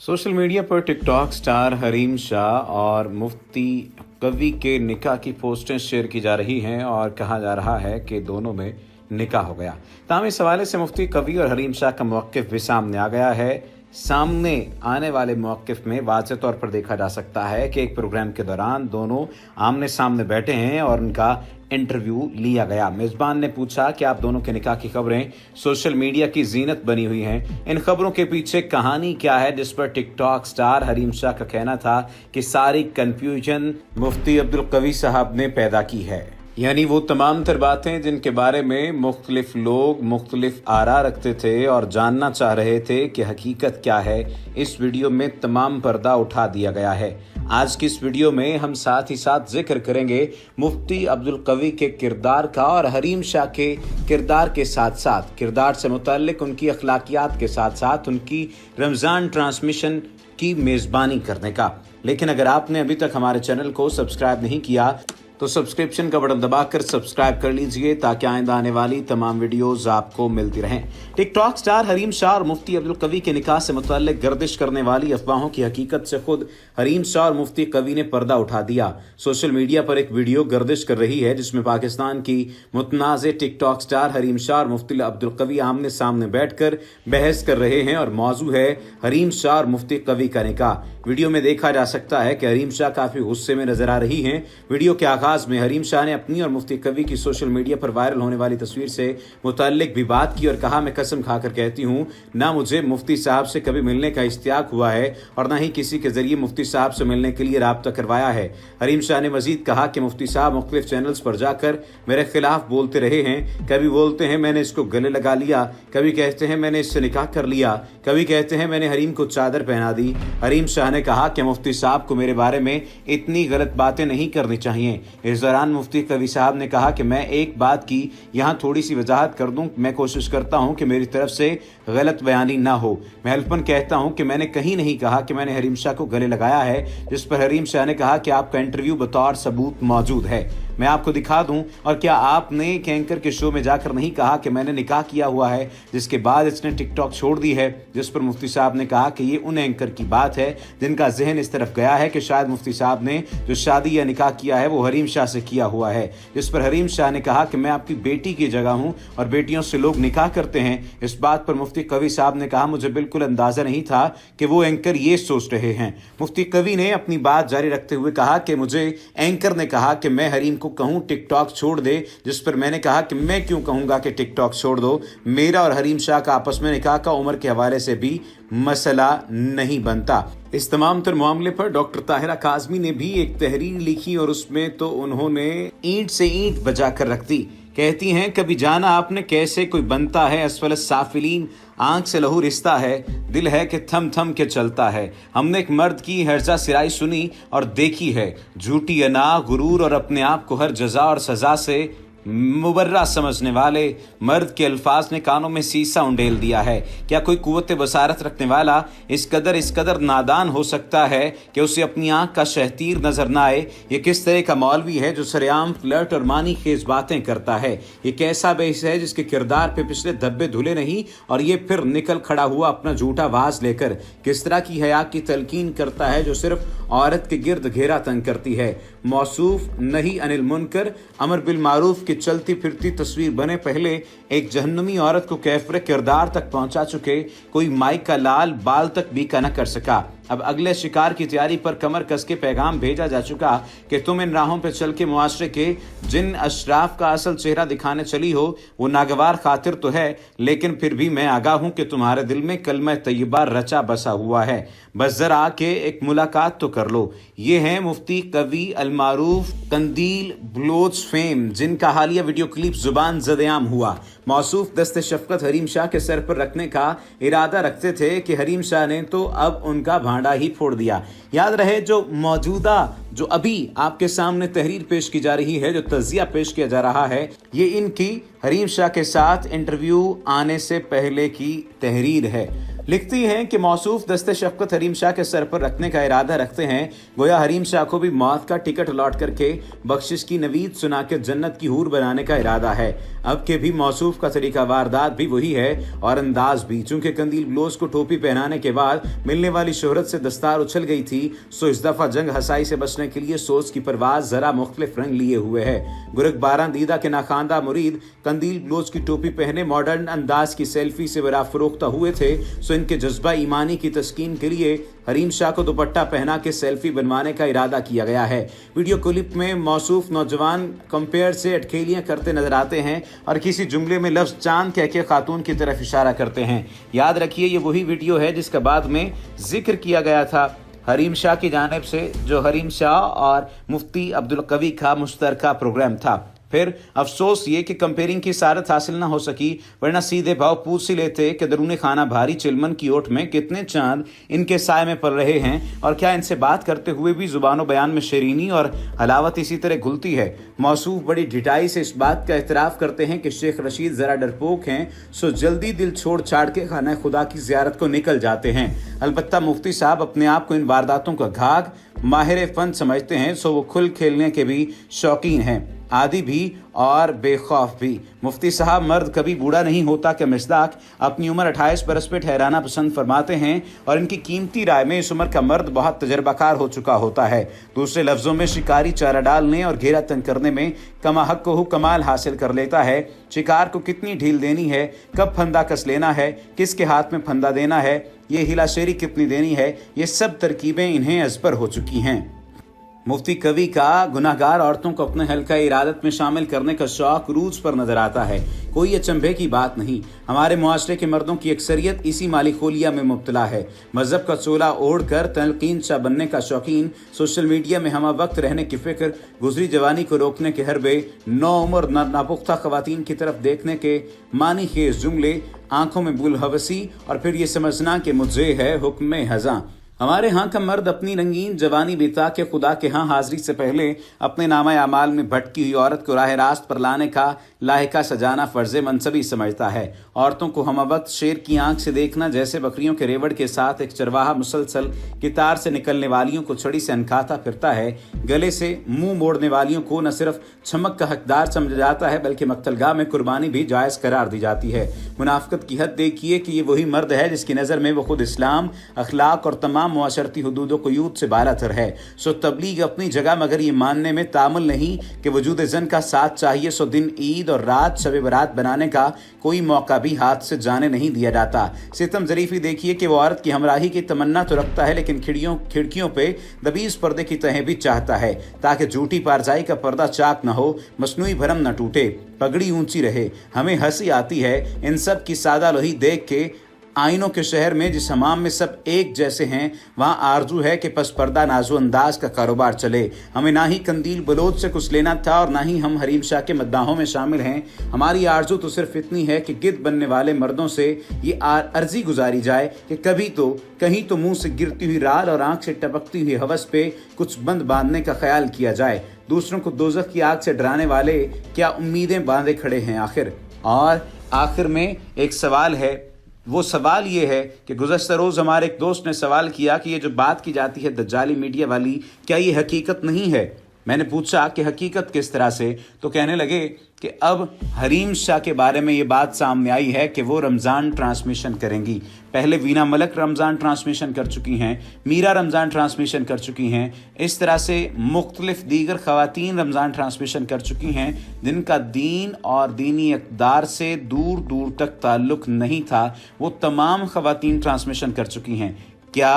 Social media पर TikTok star Hareem Shah और मुफ्ती कवि के निकाह की पोस्टें शेयर की जा रही हैं और कहा जा रहा है कि दोनों में निकाह हो गया। ताहम इस हवाले से मुफ्ती कवि और हरीम शाह का मौक़िफ़ भी सामने आ गया है। सामने आने वाले मौक़िफ़ में वाज़ेह तौर पर देखा जा सकता है कि एक प्रोग्राम के दौरान दोनों आमने सामने बैठे हैं और उनका इंटरव्यू लिया गया। मेज़बान ने पूछा कि आप दोनों के निकाह की खबरें सोशल मीडिया की जीनत बनी हुई हैं, इन खबरों के पीछे कहानी क्या है, जिस पर टिकटॉक स्टार हरीम शाह का कहना था कि सारी कंफ्यूजन मुफ्ती अब्दुल कवी साहब ने पैदा की है। यानी वो तमाम तर बातें जिनके बारे में मुख्तलिफ लोग मुख्तलिफ आरा रखते थे और जानना चाह रहे थे कि हकीकत क्या है, इस वीडियो में तमाम पर्दा उठा दिया गया है। आज की इस वीडियो में हम साथ ही साथ जिक्र करेंगे मुफ्ती अब्दुल कवी के किरदार का और हरीम शाह के किरदार के साथ साथ किरदार से मुताल्लिक उनकी अखलाकियात के साथ साथ उनकी रमज़ान ट्रांसमिशन की मेज़बानी करने का। लेकिन अगर आपने अभी तक हमारे चैनल को सब्सक्राइब नहीं किया तो सब्सक्रिप्शन का बटन दबाकर सब्सक्राइब कर लीजिए ताकि आइंदा आने वाली तमाम वीडियोस आपको मिलती रहें। टिकटॉक स्टार हरीम शाह और मुफ्ती अब्दुल कवी के निकाह से मुताल्लिक गर्दिश करने वाली अफवाहों की हकीकत से खुद हरीम शाह और मुफ्ती कवी ने पर्दा उठा दिया। सोशल मीडिया पर एक वीडियो गर्दिश कर रही है जिसमें पाकिस्तान की मुतनाज़े टिकटॉक स्टार हरीम शाह और मुफ्ती अब्दुल कवी आमने सामने बैठकर बहस कर रहे हैं और मौजू है हरीम शाह और मुफ्ती कवी का निकाह। वीडियो में देखा जा सकता है कि हरीम शाह काफी गुस्से में नजर आ रही हैं। वीडियो के आगाज में हरीम शाह ने अपनी और मुफ्ती कवी की सोशल मीडिया पर वायरल होने वाली तस्वीर से मुताल्लिक भी बात की और कहा, मैं कसम खाकर कहती हूँ ना मुझे मुफ्ती साहब से कभी मिलने का इश्तियाक हुआ है और ना ही किसी के जरिए मुफ्ती साहब से मिलने के लिए राब्ता करवाया है। हरीम शाह ने मजीद कहा कि मुफ्ती साहब मुख्तलिफ चैनल्स पर जाकर मेरे खिलाफ बोलते रहे हैं। कभी बोलते हैं मैंने इसको गले लगा लिया, कभी कहते हैं मैंने इससे निकाह कर लिया, कभी कहते हैं मैंने हरीम को चादर पहना दी। हरीम शाह ने कहा कि मुफ्ती साहब को मेरे बारे में इतनी गलत बातें नहीं करनी चाहिए। इस दौरान मुफ्ती कवी साहब ने कहा कि मैं एक बात की यहाँ थोड़ी सी वजाहत कर दूं, मैं कोशिश करता हूं कि मेरी तरफ से गलत बयानी ना हो। मैं हल्फन कहता हूं कि मैंने कहीं नहीं कहा कि मैंने हरीम शाह को गले लगाया है, जिस पर हरीम शाह ने कहा कि आपका इंटरव्यू बतौर सबूत मौजूद है, मैं आपको दिखा दूं। और क्या आपने एक एंकर के शो में जाकर नहीं कहा कि मैंने निकाह किया हुआ है, जिसके बाद इसने टिकटॉक छोड़ दी है। जिस पर मुफ्ती साहब ने कहा कि ये उन एंकर की बात है जिनका जहन इस तरफ गया है कि शायद मुफ्ती साहब ने जो शादी या निकाह किया है वो हरीम शाह से किया हुआ है। जिस पर हरीम शाह ने कहा कि मैं आपकी बेटी की जगह हूं और बेटियों से लोग निकाह करते हैं। इस बात पर मुफ्ती कवी साहब ने कहा, मुझे बिल्कुल अंदाजा नहीं था कि वो एंकर ये सोच रहे हैं। मुफ्ती कवी ने अपनी बात जारी रखते हुए कहा कि मुझे एंकर ने कहा कि मैं हरीम को कहूं टिकटॉक छोड़ दे, जिस पर मैंने कहा कि मैं क्यों कहूंगा कि टिकटॉक छोड़ दो, मेरा और हरीम शाह का आपस में निकाह का उम्र के हवाले से भी मसला नहीं बनता। इस तमाम तर मामले पर डॉक्टर ताहिरा काज़मी ने भी एक तहरीर लिखी और उसमें तो उन्होंने ईंट से ईंट बजा कर रख दी। कहती हैं, कभी जाना आपने कैसे कोई बनता है असफल साफिलीन, आंख से लहू रिश्ता है, दिल है कि थम थम के चलता है। हमने एक मर्द की हर्जा सिराई सुनी और देखी है, झूठी अना गुरूर और अपने आप को हर जजा और सजा से मुबर्रा समझने वाले मर्द के अल्फाज ने कानों में सीसा उंडेल दिया है। क्या कोई कुव्वत बसारत रखने वाला इस कदर नादान हो सकता है कि उसे अपनी आंख का शहतीर नजर न आए? ये किस तरह का मौलवी है जो सरेआम फ्लर्ट और मानी खेज बातें करता है? ये कैसा बेस है जिसके किरदार पे पिछले धब्बे धुले नहीं और ये फिर निकल खड़ा हुआ अपना झूठा वाज लेकर? किस तरह की हया की तलकीन करता है जो सिर्फ औरत के गिर्द घेरा तंग करती है? मौसूफ नहीं अनिल मुनकर, अमर बिल मारूफ की चलती फिरती तस्वीर बने पहले एक जहन्नमी औरत को कैफरे किरदार तक पहुंचा चुके कोई माइक का लाल बाल तक बीका न कर सका। अब अगले शिकार की तैयारी पर कमर कस के पैगाम भेजा जा चुका कि तुम इन राहों पर चल के मुआशरे के जिन अशराफ का असल चेहरा दिखाने चली हो वो नागवार खातिर तो है, लेकिन फिर भी मैं आगाह हूं कि तुम्हारे दिल में कलमा तैयबा रचा बसा हुआ है। बस जरा आके एक मुलाकात तो कर लो। ये हैं मुफ्ती कवी अलमारूफ कंदील ब्लोच फेम, जिनका हालिया वीडियो क्लिप जुबान ज़द-ए-आम हुआ। मौसूफ दस्ते शफकत हरीम शाह के सर पर रखने का इरादा रखते थे कि हरीम शाह ने तो अब उनका भांडा ही फोड़ दिया। याद रहे जो अभी आपके सामने तहरीर पेश की जा रही है, जो तज़िया पेश किया जा रहा है, ये इनकी हरीम शाह के साथ इंटरव्यू आने से पहले की तहरीर है। लिखती हैं कि मौसूफ दस्ते शफ़क़त हरीम शाह के सर पर रखने का इरादा रखते हैं, गोया हरीम शाह को भी मौत का टिकट अलॉट करके बख्शिश की नवीद सुना के जन्नत की हूर बनाने का इरादा है। अब के भी मौसूफ का तरीका वारदात भी वही है और अंदाज भी। चूंकि कंदील बलोच को टोपी पहनाने के बाद मिलने वाली शोहरत से दस्तार उछल गई थी, सो इस दफा जंग हसाई से बचने के लिए सोच की परवाज जरा मुख्तलिफ रंग लिए हुए है। गुरग बारां दीदा के नाखानदा मुरीद कंदील बलोच की टोपी पहने मॉडर्न अंदाज की सेल्फी से बरा फरोख्ता हुए थे, सो इनके जज्बा ईमानी की तस्कीन के लिए हरीम शाह को दुपट्टा पहना के सेल्फी बनवाने का इरादा किया गया है। वीडियो क्लिप में मौसूफ नौजवान कंपेयर से अटखेलियां करते नजर आते हैं और किसी जुमले में लफ्ज चांद कह के खातून की तरफ इशारा करते हैं। याद रखिए, ये वही वीडियो है जिसका बाद में जिक्र किया गया था हरीम शाह की जानिब से, जो हरीम शाह और मुफ्ती अब्दुल कवी का मुश्तरका प्रोग्राम था। फिर अफसोस ये कि कंपेयरिंग की सारत हासिल ना हो सकी, वरना सीधे भाव पूछ ही लेते कि दरूने खाना भारी चिलमन की ओट में कितने चांद इनके साय में पड़ रहे हैं और क्या इनसे बात करते हुए भी जुबानो बयान में शरीनी और हलावत इसी तरह घुलती है। मौसूफ बड़ी ढिठाई से इस बात का एतराफ़ करते हैं कि शेख रशीद ज़रा डरपोक हैं, सो जल्दी दिल छोड़ छाड़ के खाना खुदा की ज़ियारत को निकल जाते हैं। अलबत्ता मुफ्ती साहब अपने आप को इन वारदातों का घाघ माहिर फन समझते हैं, सो वो खुल खेलने के भी शौकीन हैं, आदि भी और बेखौफ भी। मुफ्ती साहब मर्द कभी बूढ़ा नहीं होता के मिसदाक अपनी उम्र 28 बरस पे ठहराना पसंद फरमाते हैं और इनकी कीमती राय में इस उम्र का मर्द बहुत तजर्बाकार हो चुका होता है। दूसरे लफ्जों में शिकारी चारा डालने और घेरा तंग करने में कमा हक को कमाल हासिल कर लेता है। शिकार को कितनी ढील देनी है, कब फंदा कस लेना है, किसके हाथ में फंदा देना है, ये हिलाशेरी कितनी देनी है, ये सब तरकीबें इन्हें अज़बर हो चुकी हैं। मुफ्ती कवी का गुनाहगार औरतों को अपने हल्का इरादत में शामिल करने का शौक रूज पर नजर आता है। कोई अचंभे की बात नहीं, हमारे मुआशरे के मर्दों की अक्सरियत इसी माली खोलिया में मुब्तला है। मजहब का चोला ओढ़ कर तलकीन शाह बनने का शौकीन, सोशल मीडिया में हम वक्त रहने की फिक्र, गुजरी जवानी को रोकने के हरबे, नौ उम्र नापुख्ता खवातीन की तरफ देखने के मानी खेज जुमले, आंखों में बुलहवसी और फिर ये समझना कि मुझे है हुक्म हज़ा। हमारे यहाँ का मर्द अपनी रंगीन जवानी बिता के खुदा के यहाँ हाजिरी से पहले अपने नामा अमाल में भटकी हुई औरत को राह रास्त पर लाने का लायका सजाना फ़र्ज़ मनसबी समझता है। औरतों को हम वक्त शेर की आंख से देखना जैसे बकरियों के रेवड़ के साथ एक चरवाहा मुसलसल कितार से निकलने वालियों को छड़ी से अनखाता फिरता है। गले से मुंह मोड़ने वालियों को न सिर्फ छमक का हकदार समझा जाता है, बल्कि मक्तलगाह में कुर्बानी भी जायज़ करार दी जाती है। मुनाफिकत की हद देखिए कि ये वही मर्द है जिसकी नज़र में वो खुद इस्लाम, अखलाक और तमाम मुआशरती हुदूद क़यूद से बालातर है। सो तबलीग अपनी जगह, मगर ये मानने में तामुल नहीं कि वजूद ज़न का साथ चाहिए, सो दिन ईद और रात शब बरात बनाने का कोई मौका भी हाथ से जाने नहीं दिया जाता। सितम ज़रीफ़ी देखिए कि वो औरत की हमराही की तमन्ना तो रखता है, लेकिन खिड़कियों पे दबीज़ पर्दे की तहें भी चाहता है ताकि झूठी पारजाई का पर्दा चाक न हो, मसनूई भरम न टूटे, पगड़ी ऊंची रहे। हमें हंसी आती है इन सब की सादा लोही देख के। आइनों के शहर में जिस हमाम में सब एक जैसे हैं, वहाँ आरजू है कि पस पर्दा नाजो अंदाज का कारोबार चले। हमें ना ही कंदील बलोच से कुछ लेना था और ना ही हम हरीम शाह के मद्दाहों में शामिल हैं। हमारी आरजू तो सिर्फ इतनी है कि गिद्ध बनने वाले मर्दों से ये अर्जी गुजारी जाए कि कभी तो कहीं तो मुंह से गिरती हुई राल और आंख से टपकती हुई हवस पे कुछ बंद बांधने का ख्याल किया जाए। दूसरों को दोज़ख की आग से डराने वाले क्या उम्मीदें बांधे खड़े हैं आखिर। और आखिर में एक सवाल है, वो सवाल ये है कि गुज़श्ता रोज़ हमारे एक दोस्त ने सवाल किया कि ये जो बात की जाती है दज्जाली मीडिया वाली, क्या ये हकीकत नहीं है। मैंने पूछा कि हकीकत किस तरह से, तो कहने लगे कि अब हरीम शाह के बारे में ये बात सामने आई है कि वो रमज़ान ट्रांसमिशन करेंगी। पहले वीना मलक रमज़ान ट्रांसमिशन कर चुकी हैं, मीरा रमज़ान ट्रांसमिशन कर चुकी हैं, इस तरह से मुख्तलिफ दीगर ख़वातीन रमज़ान ट्रांसमिशन कर चुकी हैं जिनका दीन और दीनी इक़्तिदार से दूर दूर तक ताल्लुक़ नहीं था। वो तमाम ख़वातीन ट्रांसमिशन कर चुकी हैं। क्या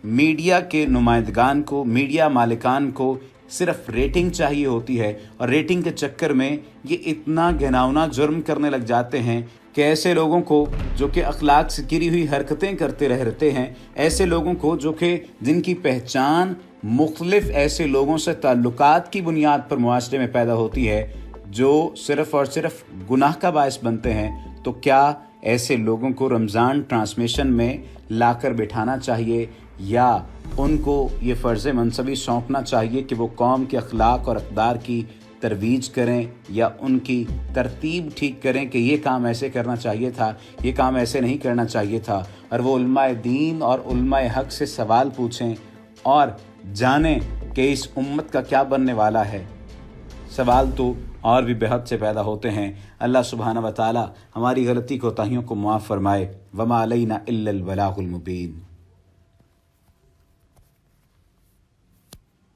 मीडिया के नुमाइंदगान को, मीडिया मालिकान को सिर्फ रेटिंग चाहिए होती है और रेटिंग के चक्कर में ये इतना घिनौना जुर्म करने लग जाते हैं कि ऐसे लोगों को जो कि अखलाक से गिरी हुई हरकतें करते रहते हैं, ऐसे लोगों को जो कि जिनकी पहचान मुख्तलिफ ऐसे लोगों से ताल्लुकात की बुनियाद पर मुआशरे में पैदा होती है जो सिर्फ़ और सिर्फ गुनाह का बायस बनते हैं, तो क्या ऐसे लोगों को रमज़ान ट्रांसमिशन में लाकर बिठाना चाहिए या उनको ये फ़र्ज़ मनसबी सौंपना चाहिए कि वो कौम के अखलाक और अक़दार की ترویج کریں یا ان کی ترتیب ٹھیک کریں کہ یہ کام ایسے کرنا چاہیے تھا، یہ کام ایسے نہیں کرنا چاہیے تھا، اور وہ علماء دین اور علماء حق سے سوال پوچھیں اور جانیں کہ اس امت کا کیا بننے والا ہے۔ سوال تو اور بھی بے حد سے پیدا ہوتے ہیں۔ اللہ سبحانہ و تعالی ہماری غلطی کوتاہیوں کو معاف فرمائے۔ وما علینا الا البلاغ المبین۔